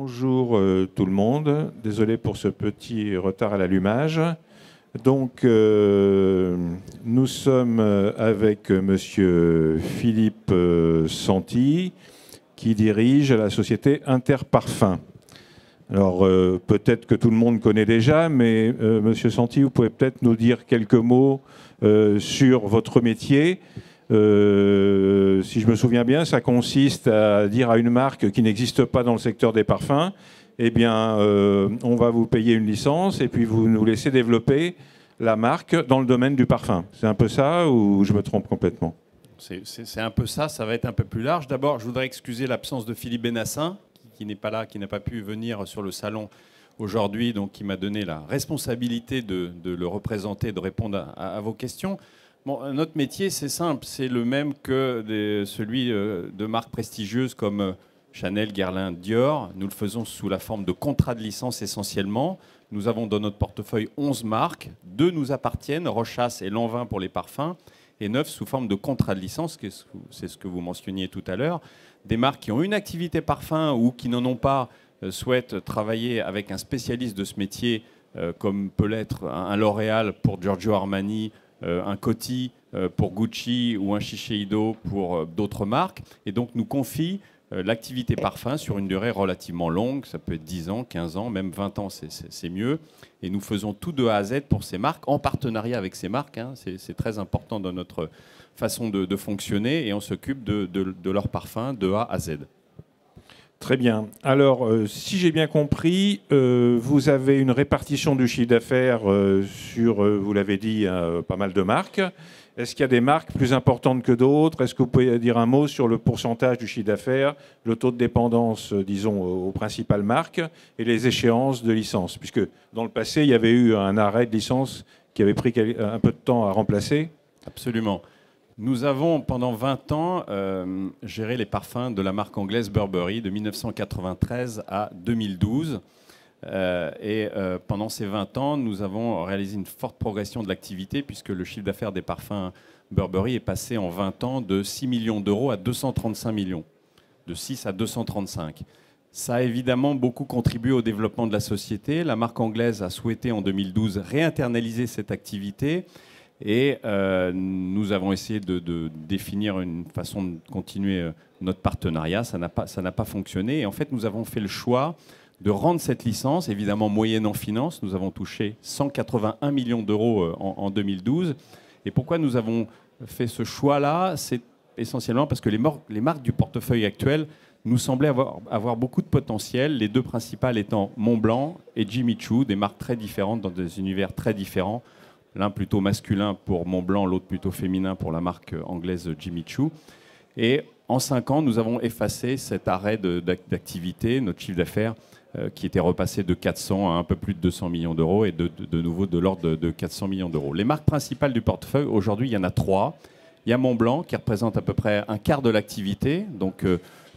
Bonjour tout le monde, désolé pour ce petit retard à l'allumage. Donc nous sommes avec monsieur Philippe Santi qui dirige la société Interparfums. Alors peut-être que tout le monde connaît déjà, mais monsieur Santi, vous pouvez peut-être nous dire quelques mots sur votre métier. Si je me souviens bien, ça consiste à dire à une marque qui n'existe pas dans le secteur des parfums, eh bien, on va vous payer une licence et puis vous nous laissez développer la marque dans le domaine du parfum. C'est un peu ça ou je me trompe complètement? C'est un peu ça, ça va être un peu plus large. D'abord, je voudrais excuser l'absence de Philippe Benassin, qui n'est pas là, qui n'a pas pu venir sur le salon aujourd'hui, donc qui m'a donné la responsabilité de le représenter, de répondre à vos questions. Bon, notre métier, c'est simple, c'est le même que celui de marques prestigieuses comme Chanel, Guerlain, Dior. Nous le faisons sous la forme de contrats de licence essentiellement. Nous avons dans notre portefeuille 11 marques. 2 nous appartiennent, Rochas et Lanvin pour les parfums, et 9 sous forme de contrats de licence, c'est ce que vous mentionniez tout à l'heure. Des marques qui ont une activité parfum ou qui n'en ont pas souhaitent travailler avec un spécialiste de ce métier, comme peut l'être un L'Oréal pour Giorgio Armani, un Coty pour Gucci ou un Shiseido pour d'autres marques. Et donc nous confie l'activité parfum sur une durée relativement longue. Ça peut être 10 ans, 15 ans, même 20 ans, c'est mieux. Et nous faisons tout de A à Z pour ces marques, en partenariat avec ces marques. Hein. C'est très important dans notre façon de fonctionner. Et on s'occupe de leurs parfums de A à Z. Très bien. Alors, si j'ai bien compris, vous avez une répartition du chiffre d'affaires sur, vous l'avez dit, pas mal de marques. Est-ce qu'il y a des marques plus importantes que d'autres? Est-ce que vous pouvez dire un mot sur le pourcentage du chiffre d'affaires, le taux de dépendance, disons, aux principales marques et les échéances de licence? Puisque dans le passé, il y avait eu un arrêt de licence qui avait pris un peu de temps à remplacer. Absolument. Nous avons, pendant 20 ans, géré les parfums de la marque anglaise Burberry de 1993 à 2012. Pendant ces 20 ans, nous avons réalisé une forte progression de l'activité puisque le chiffre d'affaires des parfums Burberry est passé en 20 ans de 6 millions d'euros à 235 millions, de 6 à 235. Ça a évidemment beaucoup contribué au développement de la société. La marque anglaise a souhaité en 2012 réinternaliser cette activité. Et nous avons essayé de définir une façon de continuer notre partenariat. Ça n'a pas fonctionné. Et en fait, nous avons fait le choix de rendre cette licence, évidemment moyennant finance. Nous avons touché 181 millions d'euros en 2012. Et pourquoi nous avons fait ce choix-là? C'est essentiellement parce que les marques du portefeuille actuel nous semblaient avoir beaucoup de potentiel. Les 2 principales étant Montblanc et Jimmy Choo, des marques très différentes dans des univers très différents. L'un plutôt masculin pour Montblanc, l'autre plutôt féminin pour la marque anglaise Jimmy Choo. Et en 5 ans, nous avons effacé cet arrêt d'activité, notre chiffre d'affaires qui était repassé de 400 à un peu plus de 200 millions d'euros et de nouveau de l'ordre de 400 millions d'euros. Les marques principales du portefeuille, aujourd'hui, il y en a 3. Il y a Montblanc qui représente à peu près un quart de l'activité, donc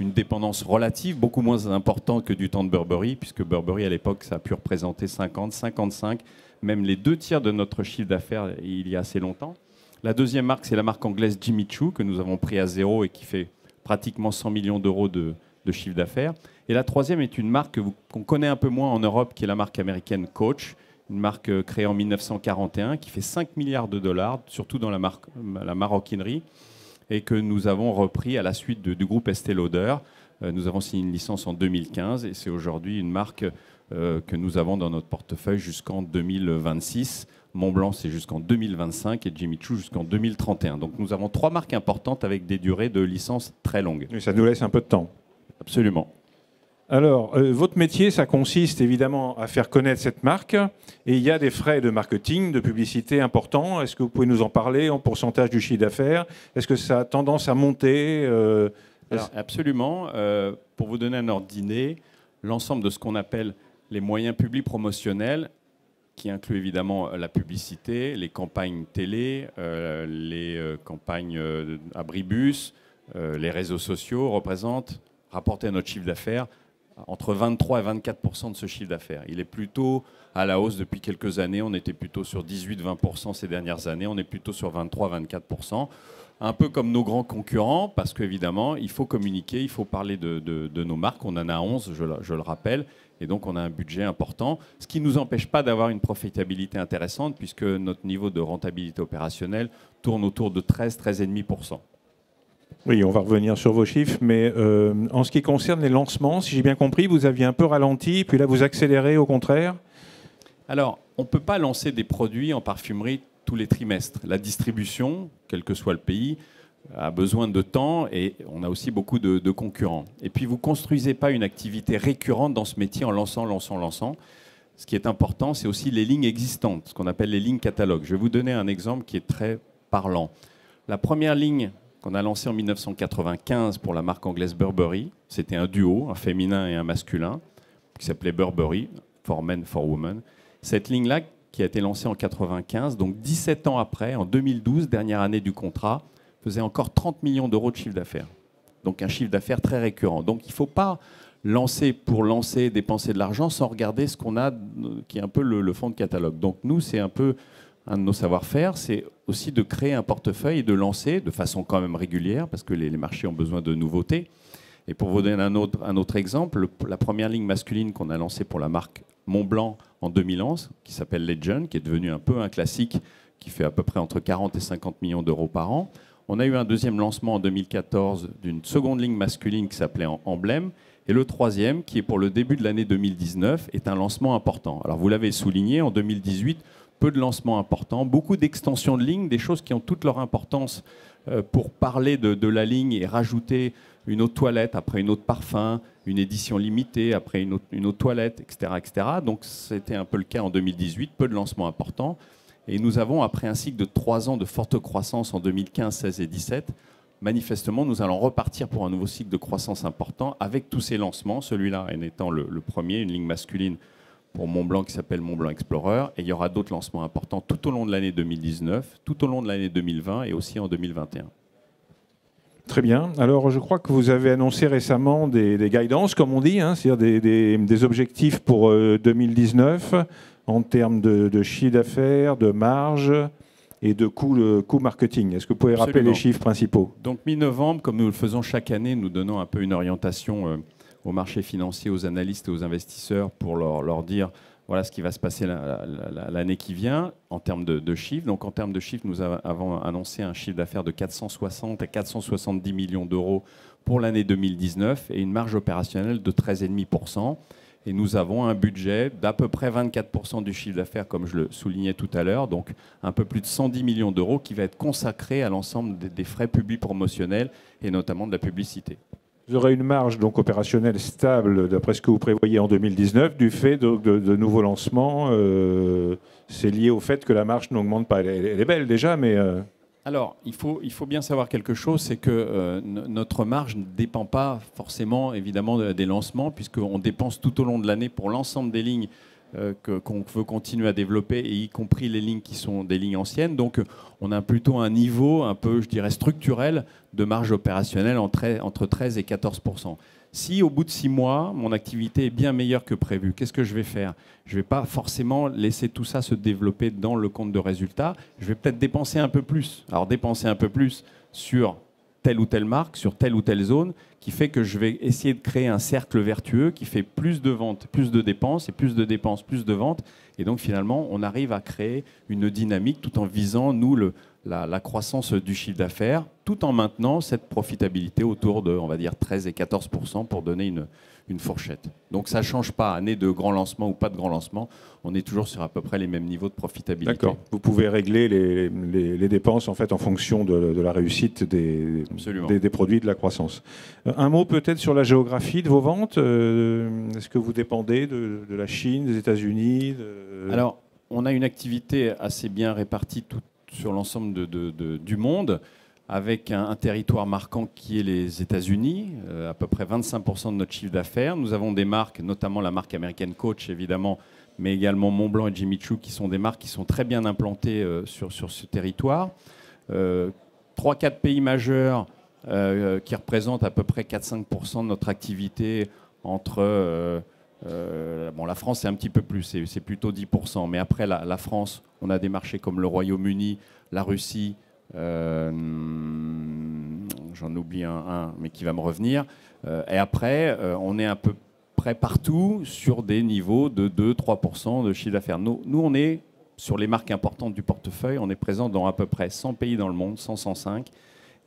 une dépendance relative, beaucoup moins importante que du temps de Burberry, puisque Burberry à l'époque, ça a pu représenter 50, 55, même les 2 tiers de notre chiffre d'affaires il y a assez longtemps. La deuxième marque, c'est la marque anglaise Jimmy Choo, que nous avons pris à zéro et qui fait pratiquement 100 millions d'euros de chiffre d'affaires. Et la troisième est une marque qu'on connaît un peu moins en Europe, qui est la marque américaine Coach, une marque créée en 1941, qui fait 5 milliards de dollars, surtout dans la maroquinerie, et que nous avons repris à la suite du groupe Estée Lauder. Nous avons signé une licence en 2015, et c'est aujourd'hui une marque que nous avons dans notre portefeuille jusqu'en 2026. Montblanc, c'est jusqu'en 2025 et Jimmy Choo jusqu'en 2031. Donc nous avons 3 marques importantes avec des durées de licence très longues. Et ça nous laisse un peu de temps. Absolument. Alors, votre métier, ça consiste évidemment à faire connaître cette marque. Et il y a des frais de marketing, de publicité importants. Est-ce que vous pouvez nous en parler en pourcentage du chiffre d'affaires? Est-ce que ça a tendance à monter? Alors, absolument. Pour vous donner un ordre d'idée, l'ensemble de ce qu'on appelle les moyens publics promotionnels, qui inclut évidemment la publicité, les campagnes télé, les campagnes abribus, les réseaux sociaux, représentent, rapporté à notre chiffre d'affaires, entre 23 et 24% de ce chiffre d'affaires. Il est plutôt à la hausse depuis quelques années. On était plutôt sur 18-20% ces dernières années. On est plutôt sur 23-24%. un peu comme nos grands concurrents, parce qu'évidemment, il faut communiquer, il faut parler de nos marques. On en a 11, je le rappelle, et donc on a un budget important, ce qui ne nous empêche pas d'avoir une profitabilité intéressante, puisque notre niveau de rentabilité opérationnelle tourne autour de 13-13,5%. Oui, on va revenir sur vos chiffres, mais en ce qui concerne les lancements, si j'ai bien compris, vous aviez un peu ralenti, puis là vous accélérez au contraire. Alors, on ne peut pas lancer des produits en parfumerie tous les trimestres. La distribution, quel que soit le pays, a besoin de temps et on a aussi beaucoup de concurrents. Et puis, vous ne construisez pas une activité récurrente dans ce métier en lançant. Ce qui est important, c'est aussi les lignes existantes, ce qu'on appelle les lignes catalogues. Je vais vous donner un exemple qui est très parlant. La première ligne qu'on a lancée en 1995 pour la marque anglaise Burberry, c'était un duo, un féminin et un masculin, qui s'appelait Burberry, for men, for women. Cette ligne-là, qui a été lancée en 1995, donc 17 ans après, en 2012, dernière année du contrat, faisait encore 30 millions d'euros de chiffre d'affaires. Donc un chiffre d'affaires très récurrent. Donc il ne faut pas lancer pour lancer, dépenser de l'argent sans regarder ce qu'on a, qui est un peu le fond de catalogue. Donc nous, c'est un peu un de nos savoir-faire, c'est aussi de créer un portefeuille et de lancer de façon quand même régulière, parce que les marchés ont besoin de nouveautés. Et pour vous donner un autre exemple, la première ligne masculine qu'on a lancée pour la marque Montblanc en 2011, qui s'appelle Legend, qui est devenu un peu un classique, qui fait à peu près entre 40 et 50 millions d'euros par an. On a eu un deuxième lancement en 2014 d'une seconde ligne masculine qui s'appelait Emblème. Et le troisième, qui est pour le début de l'année 2019, est un lancement important. Alors vous l'avez souligné, en 2018, peu de lancements importants, beaucoup d'extensions de lignes, des choses qui ont toute leur importance pour parler de la ligne et rajouter une autre toilette, après une autre parfum, une édition limitée, après une autre toilette, etc., etc. Donc c'était un peu le cas en 2018, peu de lancements importants. Et nous avons, après un cycle de 3 ans de forte croissance en 2015, 16 et 17, manifestement, nous allons repartir pour un nouveau cycle de croissance important avec tous ces lancements, celui-là en étant le premier, une ligne masculine pour Montblanc qui s'appelle Montblanc Explorer. Et il y aura d'autres lancements importants tout au long de l'année 2019, tout au long de l'année 2020 et aussi en 2021. Très bien. Alors, je crois que vous avez annoncé récemment des guidances, comme on dit, hein, c'est-à-dire des objectifs pour 2019 en termes de chiffre d'affaires, de marge et de coût marketing. Est-ce que vous pouvez rappeler les chiffres principaux? Donc, mi-novembre, comme nous le faisons chaque année, nous donnons un peu une orientation aux marchés financiers, aux analystes et aux investisseurs pour leur dire voilà ce qui va se passer l'année qui vient en termes de chiffres. Donc en termes de chiffres, nous avons annoncé un chiffre d'affaires de 460 à 470 millions d'euros pour l'année 2019 et une marge opérationnelle de 13,5%. Et nous avons un budget d'à peu près 24% du chiffre d'affaires, comme je le soulignais tout à l'heure, donc un peu plus de 110 millions d'euros qui va être consacré à l'ensemble des frais publics promotionnels et notamment de la publicité. Vous aurez une marge donc opérationnelle stable, d'après ce que vous prévoyez en 2019, du fait de nouveaux lancements. C'est lié au fait que la marge n'augmente pas. Elle est belle déjà, mais... Alors, il faut bien savoir quelque chose, c'est que notre marge ne dépend pas forcément, évidemment, des lancements, puisqu'on dépense tout au long de l'année pour l'ensemble des lignes qu'on veut continuer à développer, et y compris les lignes qui sont des lignes anciennes. Donc, on a plutôt un niveau un peu, je dirais, structurel de marge opérationnelle entre 13 et 14%. Si au bout de 6 mois, mon activité est bien meilleure que prévu, qu'est-ce que je vais faire? Je ne vais pas forcément laisser tout ça se développer dans le compte de résultat. Je vais peut-être dépenser un peu plus. Alors dépenser un peu plus sur telle ou telle marque, sur telle ou telle zone, qui fait que je vais essayer de créer un cercle vertueux qui fait plus de ventes, plus de dépenses, et plus de dépenses, plus de ventes. Et donc finalement, on arrive à créer une dynamique tout en visant, nous, la croissance du chiffre d'affaires, tout en maintenant cette profitabilité autour de, on va dire, 13 et 14% pour donner une fourchette. Donc ça ne change pas, année de grand lancement ou pas de grand lancement, on est toujours sur à peu près les mêmes niveaux de profitabilité. D'accord. Vous pouvez régler les dépenses en fait en fonction de la réussite des produits de la croissance. Un mot peut-être sur la géographie de vos ventes. Est-ce que vous dépendez de la Chine, des États-Unis Alors, on a une activité assez bien répartie sur l'ensemble du monde, avec un territoire marquant qui est les États-Unis, à peu près 25% de notre chiffre d'affaires. Nous avons des marques, notamment la marque américaine Coach, évidemment, mais également Montblanc et Jimmy Choo, qui sont des marques qui sont très bien implantées sur ce territoire. 3-4 pays majeurs qui représentent à peu près 4-5% de notre activité entre... la France, c'est un petit peu plus, c'est plutôt 10%. Mais après la France, on a des marchés comme le Royaume-Uni, la Russie, J'en oublie un, mais qui va me revenir. Et après, on est à peu près partout sur des niveaux de 2-3% de chiffre d'affaires. Nous, on est sur les marques importantes du portefeuille, on est présent dans à peu près 100 pays dans le monde, 105.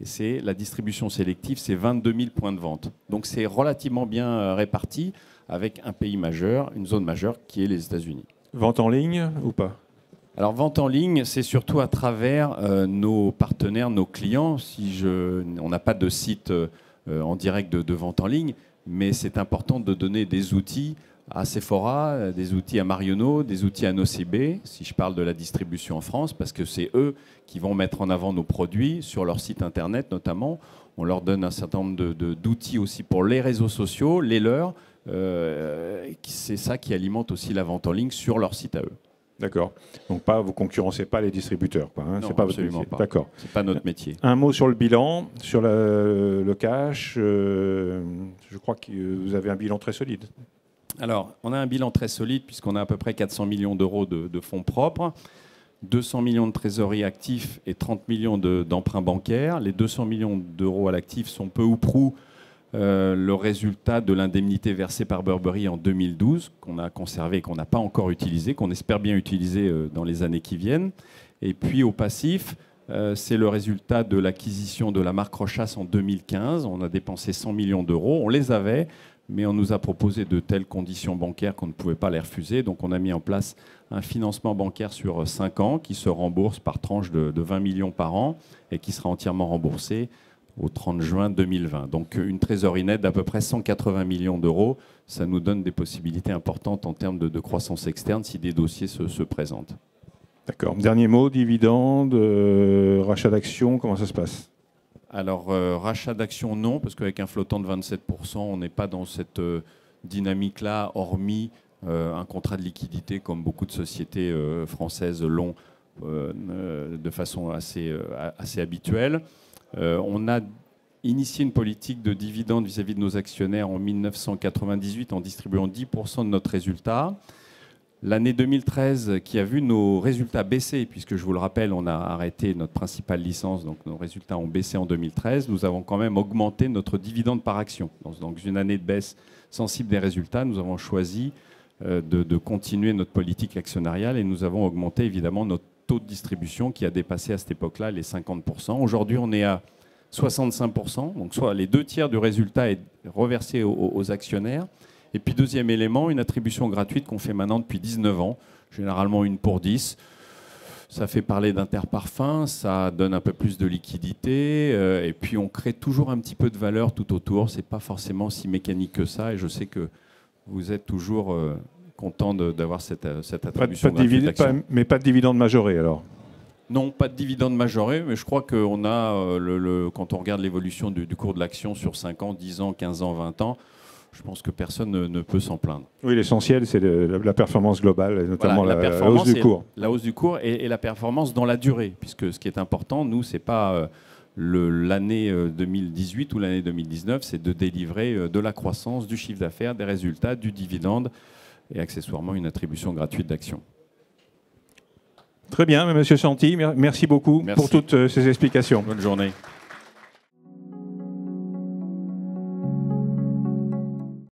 Et c'est la distribution sélective, c'est 22 000 points de vente. Donc c'est relativement bien réparti avec un pays majeur, une zone majeure qui est les États-Unis. Vente en ligne ou pas? Alors vente en ligne, c'est surtout à travers nos partenaires, nos clients. On n'a pas de site en direct de vente en ligne, mais c'est important de donner des outils à Sephora, des outils à Marionnaud, des outils à Nocibé, si je parle de la distribution en France, parce que c'est eux qui vont mettre en avant nos produits sur leur site internet notamment. On leur donne un certain nombre d'outils aussi pour les réseaux sociaux, les leurs. C'est ça qui alimente aussi la vente en ligne sur leur site à eux. D'accord. Donc vous concurrencez pas les distributeurs, quoi, hein. Non, c'est pas absolument votre métier. pas. D'accord. C'est pas notre métier. Un mot sur le bilan, sur le cash. Je crois que vous avez un bilan très solide. Alors, on a un bilan très solide puisqu'on a à peu près 400 millions d'euros de fonds propres, 200 millions de trésorerie actifs et 30 millions d'emprunts bancaires. Les 200 millions d'euros à l'actif sont peu ou prou le résultat de l'indemnité versée par Burberry en 2012, qu'on a conservé et qu'on n'a pas encore utilisé, qu'on espère bien utiliser dans les années qui viennent. Et puis au passif, c'est le résultat de l'acquisition de la marque Rochas en 2015. On a dépensé 100 millions d'euros, on les avait, mais on nous a proposé de telles conditions bancaires qu'on ne pouvait pas les refuser. Donc on a mis en place un financement bancaire sur 5 ans qui se rembourse par tranche de 20 millions par an et qui sera entièrement remboursé au 30 juin 2020. Donc une trésorerie nette d'à peu près 180 millions d'euros. Ça nous donne des possibilités importantes en termes de croissance externe si des dossiers se présentent. D'accord. Dernier mot, dividendes, rachat d'actions, comment ça se passe? Alors, rachat d'actions, non, parce qu'avec un flottant de 27%, on n'est pas dans cette dynamique-là, hormis un contrat de liquidité, comme beaucoup de sociétés françaises l'ont de façon assez habituelle. On a initié une politique de dividendes vis-à-vis de nos actionnaires en 1998 en distribuant 10% de notre résultat. L'année 2013 qui a vu nos résultats baisser, puisque je vous le rappelle, on a arrêté notre principale licence, donc nos résultats ont baissé en 2013. Nous avons quand même augmenté notre dividende par action. Dans une année de baisse sensible des résultats, nous avons choisi de continuer notre politique actionnariale et nous avons augmenté évidemment notre taux de distribution qui a dépassé à cette époque-là les 50%. Aujourd'hui, on est à 65%, donc soit les 2 tiers du résultat est reversé aux actionnaires. Et puis deuxième élément, une attribution gratuite qu'on fait maintenant depuis 19 ans, généralement 1 pour 10. Ça fait parler d'Interparfums, ça donne un peu plus de liquidité, et puis on crée toujours un petit peu de valeur tout autour. C'est pas forcément si mécanique que ça, et je sais que vous êtes toujours content d'avoir cette attribution gratuite d'action. Mais pas de dividende majoré alors? Non, pas de dividende majoré, mais je crois qu'on a, quand on regarde l'évolution du cours de l'action sur 5 ans, 10 ans, 15 ans, 20 ans, je pense que personne ne peut s'en plaindre. Oui, l'essentiel, c'est la performance globale, et notamment voilà, la hausse du cours. La hausse du cours et la performance dans la durée, puisque ce qui est important, nous, ce n'est pas l'année 2018 ou l'année 2019, c'est de délivrer de la croissance, du chiffre d'affaires, des résultats, du dividende et accessoirement une attribution gratuite d'actions. Très bien, Monsieur Santi, merci beaucoup pour toutes ces explications. Bonne journée.